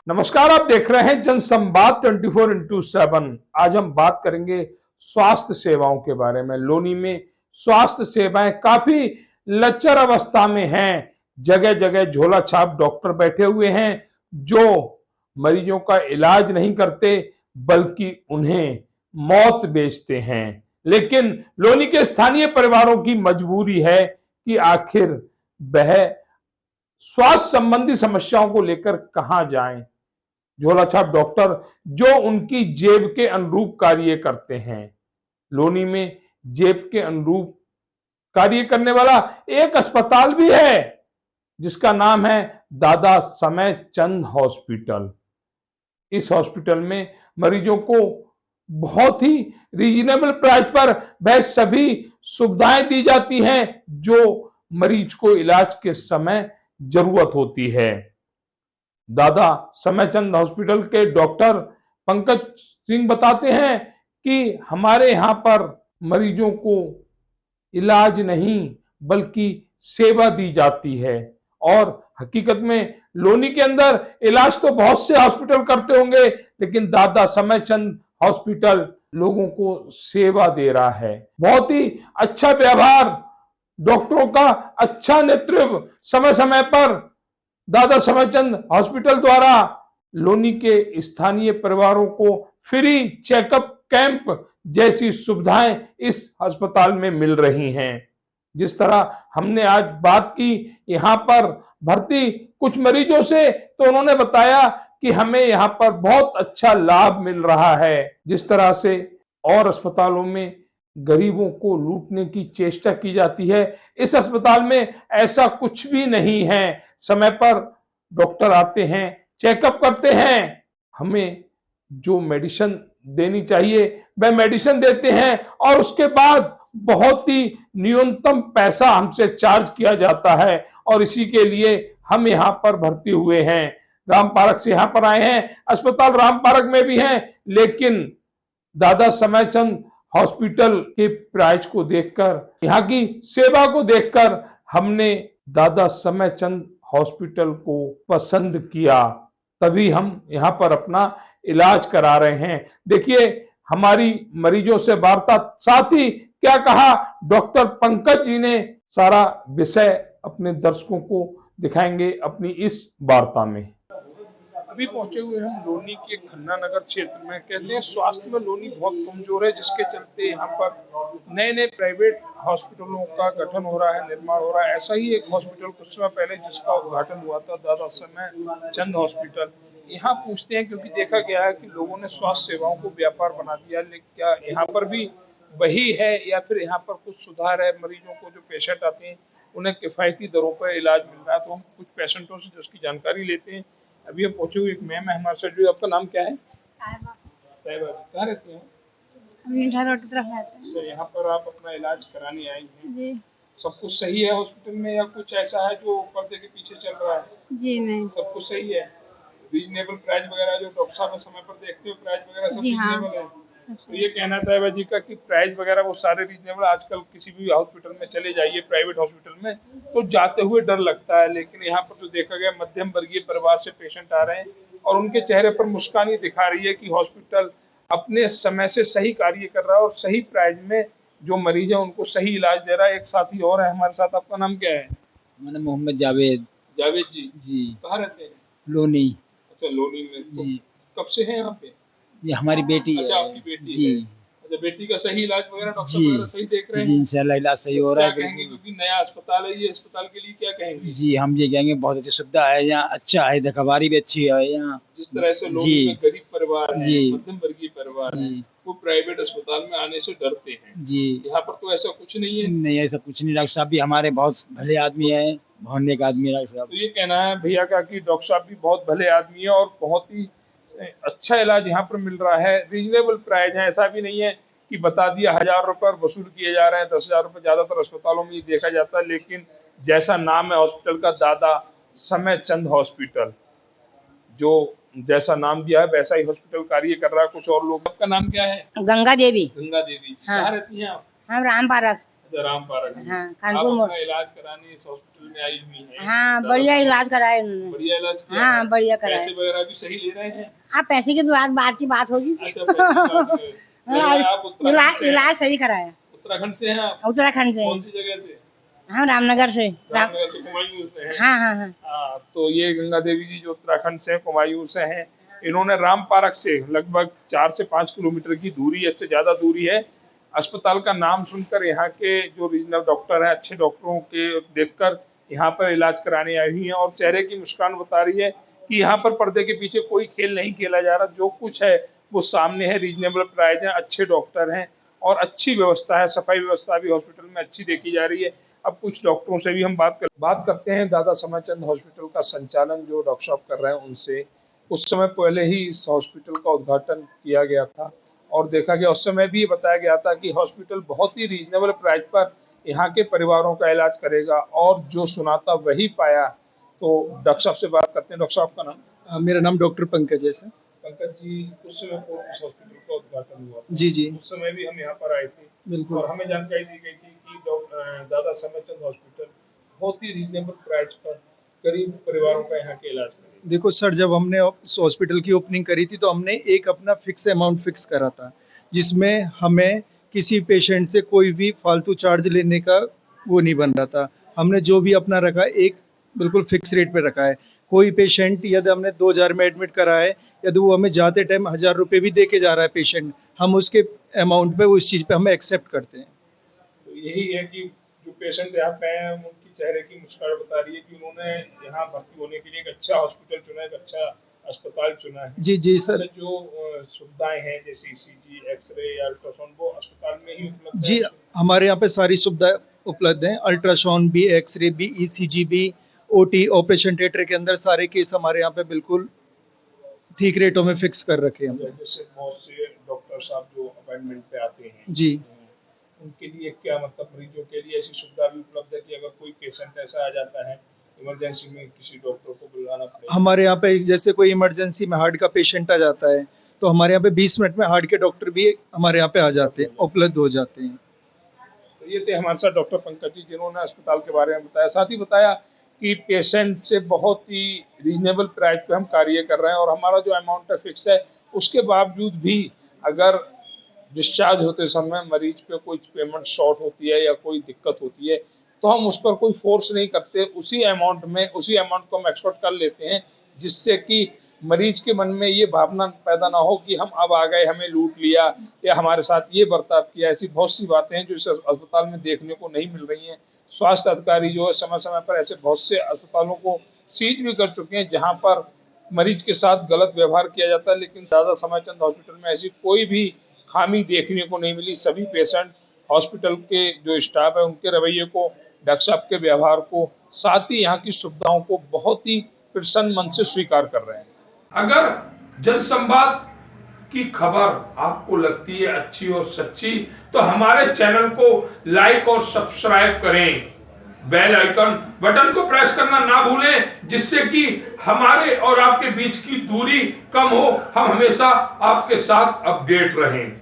नमस्कार, आप देख रहे हैं जनसंवाद 24x7। आज हम बात करेंगे स्वास्थ्य सेवाओं के बारे में। लोनी में स्वास्थ्य सेवाएं काफी लचर अवस्था में हैं। जगह जगह झोला छाप डॉक्टर बैठे हुए हैं जो मरीजों का इलाज नहीं करते बल्कि उन्हें मौत बेचते हैं। लेकिन लोनी के स्थानीय परिवारों की मजबूरी है कि आखिर वह स्वास्थ्य संबंधी समस्याओं को लेकर कहां जाएं। झोला छाप डॉक्टर जो उनकी जेब के अनुरूप कार्य करते हैं। लोनी में जेब के अनुरूप कार्य करने वाला एक अस्पताल भी है जिसका नाम है दादा समय चंद हॉस्पिटल। इस हॉस्पिटल में मरीजों को बहुत ही रीजनेबल प्राइस पर वह सभी सुविधाएं दी जाती हैं जो मरीज को इलाज के समय जरूरत होती है। दादा समयचंद हॉस्पिटल के डॉक्टर पंकज सिंह बताते हैं कि हमारे यहाँ पर मरीजों को इलाज नहीं बल्कि सेवा दी जाती है। और हकीकत में लोनी के अंदर इलाज तो बहुत से हॉस्पिटल करते होंगे, लेकिन दादा समयचंद हॉस्पिटल लोगों को सेवा दे रहा है। बहुत ही अच्छा व्यवहार, डॉक्टरों का अच्छा नेतृत्व, समय समय पर दादा समयचंद हॉस्पिटल द्वारा लोनी के स्थानीय परिवारों को फ्री चेकअप कैंप जैसी सुविधाएं इस अस्पताल में मिल रही हैं। जिस तरह हमने आज बात की यहाँ पर भर्ती कुछ मरीजों से, तो उन्होंने बताया कि हमें यहाँ पर बहुत अच्छा लाभ मिल रहा है। जिस तरह से और अस्पतालों में गरीबों को लूटने की चेष्टा की जाती है, इस अस्पताल में ऐसा कुछ भी नहीं है। समय पर डॉक्टर आते हैं, चेकअप करते हैं, हमें जो मेडिसिन देनी चाहिए वह मेडिसिन देते हैं और उसके बाद बहुत ही न्यूनतम पैसा हमसे चार्ज किया जाता है। और इसी के लिए हम यहाँ पर भर्ती हुए हैं। राम पार्क से यहाँ पर आए हैं, अस्पताल राम पार्क में भी हैं, लेकिन दादा समयचंद हॉस्पिटल के प्राइस को देखकर, यहाँ की सेवा को देखकर हमने दादा समयचंद हॉस्पिटल को पसंद किया। तभी हम यहाँ पर अपना इलाज करा रहे हैं। देखिए हमारी मरीजों से वार्ता, साथ ही क्या कहा डॉक्टर पंकज जी ने, सारा विषय अपने दर्शकों को दिखाएंगे अपनी इस वार्ता में। अभी पहुंचे हुए हम लोनी के खन्ना नगर क्षेत्र में। कहते हैं स्वास्थ्य में लोनी बहुत कमजोर है, जिसके चलते यहाँ पर नए नए प्राइवेट हॉस्पिटलों का गठन हो रहा है, निर्माण हो रहा है। ऐसा ही एक हॉस्पिटल कुछ समय पहले जिसका उद्घाटन हुआ था, दादा समय चंद हॉस्पिटल। यहाँ पूछते हैं क्योंकि देखा गया है कि लोगों ने स्वास्थ्य सेवाओं को व्यापार बना दिया, लेकिन क्या यहाँ पर भी वही है या फिर यहाँ पर कुछ सुधार है? मरीजों को जो पेशेंट आते हैं उन्हें किफायती दरों पर इलाज मिल रहा है। तो हम कुछ पेशेंटों से जिसकी जानकारी लेते हैं। अभी हम पहुंचे हुए एक मैम है हमारे साथ। जो आपका नाम क्या है? साहिबा। साहिबा, कहाँ रहते हैं? हम मीठा रोड की तरफ रहते हैं। अच्छा, यहाँ पर आप अपना इलाज कराने आई हैं? जी। सब कुछ सही है हॉस्पिटल में या कुछ ऐसा है जो पर्दे के पीछे चल रहा है? जी नहीं, सब कुछ सही है। रीजनेबल प्राइस वगैरह जो डॉक्टर साहब समय पर देखते हो, प्राइस वगैरह सब जी हाँ, रीजनेबल है? सब तो ये कहना था साहिबा जी का कि प्राइस वगैरह वो सारे रीजनेबल। आजकल किसी भी हॉस्पिटल में चले जाइए, प्राइवेट हॉस्पिटल में, तो जाते हुए डर लगता है। लेकिन यहाँ पर जो देखा गया, मध्यम वर्गीय परिवार से पेशेंट आ रहे हैं और उनके चेहरे पर मुस्कान ही दिखा रही है कि हॉस्पिटल अपने समय से सही कार्य कर रहा है और सही प्राइस में जो मरीज है उनको सही इलाज दे रहा है। एक साथी और है हमारे साथ। आपका नाम क्या है? मेरा नाम मोहम्मद जावेद। जावेद जी, जी। कहाँ रहते हैं? लोनी। अच्छा, लोनी में। तो जी। कब से है यहाँ पे? ये हमारी बेटी है। अच्छा, आपकी बेटी जी है। अच्छा, बेटी का सही इलाज वगैरह डॉक्टर जी वगैरह सही देख रहे जी हैं? इंशाल्लाह इलाज सही हो रहा क्या है। कहेंगे, क्योंकि नया अस्पताल है ये, अस्पताल के लिए क्या कहेंगे? जी हम ये कहेंगे बहुत अच्छी सुविधा है यहाँ, अच्छा है, देखभाली भी अच्छी है यहाँ। जिस तरह से लोग में गरीब परिवार है, जी मध्यम वर्गीय परिवार है, जी वो प्राइवेट अस्पताल में आने से डरते हैं। जी यहाँ पर तो ऐसा कुछ नहीं है। नहीं ऐसा कुछ नहीं। डॉक्टर साहब भी हमारे बहुत भले आदमी है, बहुत नेक आदमी है डॉक्टर साहब। तो ये कहना है भैया का कि डॉक्टर साहब भी बहुत भले आदमी है और बहुत ही अच्छा इलाज यहाँ पर मिल रहा है। रीजनेबल प्राइस है, ऐसा भी नहीं है कि बता दिया 1000 रुपये वसूल किए जा रहे हैं, 10,000 रुपये ज्यादातर अस्पतालों में ये देखा जाता है। लेकिन जैसा नाम है हॉस्पिटल का, दादा समय चंद हॉस्पिटल, जो जैसा नाम दिया है वैसा ही हॉस्पिटल कार्य कर रहा है। कुछ और लोग। आपका नाम क्या है? गंगा देवी। गंगा देवी। हाँ। कहाँ रहती हैं आप? हम राम पार्क। राम पार्क में। हाँ आप खानपुर मोड़। अपना इलाज कराने इस हॉस्पिटल में आई हुई हैं। हाँ बढ़िया इलाज कराया उन्होंने। बढ़िया इलाज किया हाँ है? बढ़िया कराया। पैसे वगैरह भी सही ले रहे हैं? हाँ पैसे की बात की बात होगी। अच्छा, पैसे की बात है। लग रहा है आप उत्तराखंड से हैं। इलाज सही कराया। उत्तराखंड से हैं आप? उत्तराखंड से। कौन सी जगह से? हाँ रामनगर से। रामनगर से, कुमायूं से हैं? हाँ हाँ हाँ। हाँ, तो ये गंगा देवी जी जो उत्तराखंड से कुमायूं से हैं, इन्होंने राम पार्क से लगभग 4 से 5 किलोमीटर की दूरी, इससे ज्यादा दूरी है, अस्पताल का नाम सुनकर यहाँ के जो रीजनल डॉक्टर हैं, अच्छे डॉक्टरों के देखकर यहाँ पर इलाज कराने आई हुई हैं और चेहरे की मुस्कान बता रही है कि यहाँ पर पर्दे के पीछे कोई खेल नहीं खेला जा रहा, जो कुछ है वो सामने है, रीजनेबल प्राइस है, अच्छे डॉक्टर हैं और अच्छी व्यवस्था है, सफाई व्यवस्था भी हॉस्पिटल में अच्छी देखी जा रही है। अब कुछ डॉक्टरों से भी हम बात करते हैं। दादा समरचंद हॉस्पिटल का संचालन जो डॉक्टर साहब कर रहे हैं उनसे, उस समय पहले ही इस हॉस्पिटल का उद्घाटन किया गया था और देखा गया, उस समय भी बताया गया था कि हॉस्पिटल बहुत ही रीजनेबल प्राइस पर यहाँ के परिवारों का इलाज करेगा और जो सुना था वही पाया। तो डॉक्टर साहब से बात करते हैं। डॉक्टर साहब का नाम? मेरा नाम डॉक्टर पंकज है सर। पंकज जी, उस समय को इस हॉस्पिटल का उद्घाटन हुआ था। जी जी उस समय भी हम यहाँ पर आए थे बिल्कुल। और हमें जानकारी दी गई थी कि दादा समरचंद हॉस्पिटल बहुत ही रीजनेबल प्राइस पर गरीब परिवारों का यहाँ के इलाज करेगा। देखो सर, जब हमने इस हॉस्पिटल की ओपनिंग करी थी तो हमने एक अपना फिक्स अमाउंट फिक्स करा था, जिसमें हमें किसी पेशेंट से कोई भी फालतू चार्ज लेने का वो नहीं बन रहा था। हमने जो भी अपना रखा एक बिल्कुल फिक्स रेट पे रखा है। कोई पेशेंट यदि हमने 2000 में एडमिट करा है, यदि वो हमें जाते टाइम 1000 रुपये भी दे के जा रहा है पेशेंट, हम उसके अमाउंट पे उस चीज़ पे हम एक्सेप्ट करते हैं। तो यही है कि जो पेशेंट यहाँ पे हैं उनकी चेहरे की मुस्कान बता रही है कि उन्होंने यहाँ भर्ती होने के लिए एक अच्छा हॉस्पिटल चुना है, एक अच्छा अस्पताल चुना है। जी जी सर। जो सुविधाएं हैं जैसे ईसीजी, एक्सरे या अल्ट्रासाउंड, वो अस्पताल में ही उपलब्ध जी है? हमारे यहाँ पे सारी सुविधाएं उपलब्ध हैं, अल्ट्रासाउंड भी, एक्सरे भी, ईसीजी भी, ओटी ऑपरेशन थिएटर के अंदर सारे केस हमारे यहाँ पे बिल्कुल ठीक रेटों में फिक्स कर रखे हैं। जैसे बहुत से डॉक्टर साहब जो अपॉइंटमेंट पे आते हैं जी, उनके लिए क्या मतलब मरीजों के लिए ऐसी सुविधा भी उपलब्ध है कि अगर कोई पेशेंट ऐसा आ जाता है इमरजेंसी में, किसी डॉक्टर को बुलाना पड़े? हमारे यहाँ पे जैसे कोई इमरजेंसी में हार्ट का पेशेंट आ जाता है तो हमारे यहाँ पे 20 मिनट में हार्ट के डॉक्टर भी हमारे यहाँ पे आ जाते हैं, उपलब्ध हो जाते हैं। तो ये थे हमारे साथ डॉक्टर पंकज जी, जिन्होंने अस्पताल के बारे में बताया, साथ ही बताया कि पेशेंट से बहुत ही रीजनेबल प्राइस पे हम कार्य कर रहे हैं और हमारा जो अमाउंट है फिक्स है। उसके बावजूद भी अगर डिस्चार्ज होते समय मरीज पे कोई पेमेंट शॉर्ट होती है या कोई दिक्कत होती है तो हम उस पर कोई फोर्स नहीं करते, उसी अमाउंट को हम एक्सपेक्ट कर लेते हैं, जिससे कि मरीज के मन में ये भावना पैदा ना हो कि हम अब आ गए, हमें लूट लिया या हमारे साथ ये बर्ताव किया। ऐसी बहुत सी बातें हैं जो इस अस्पताल में देखने को नहीं मिल रही हैं। स्वास्थ्य अधिकारी जो है समय समय पर ऐसे बहुत से अस्पतालों को सीज भी कर चुके हैं जहाँ पर मरीज के साथ गलत व्यवहार किया जाता है, लेकिन दादा समरचंद हॉस्पिटल में ऐसी कोई भी खामी देखने को नहीं मिली। सभी पेशेंट हॉस्पिटल के जो स्टाफ है उनके रवैये को, डॉक्टर साहब के व्यवहार को, साथ ही यहाँ की सुविधाओं को बहुत ही प्रसन्न मन से स्वीकार कर रहे हैं। अगर जनसंवाद की खबर आपको लगती है अच्छी और सच्ची तो हमारे चैनल को लाइक और सब्सक्राइब करें, बेल आइकन बटन को प्रेस करना ना भूलें, जिससे कि हमारे और आपके बीच की दूरी कम हो, हम हमेशा आपके साथ अपडेट रहें।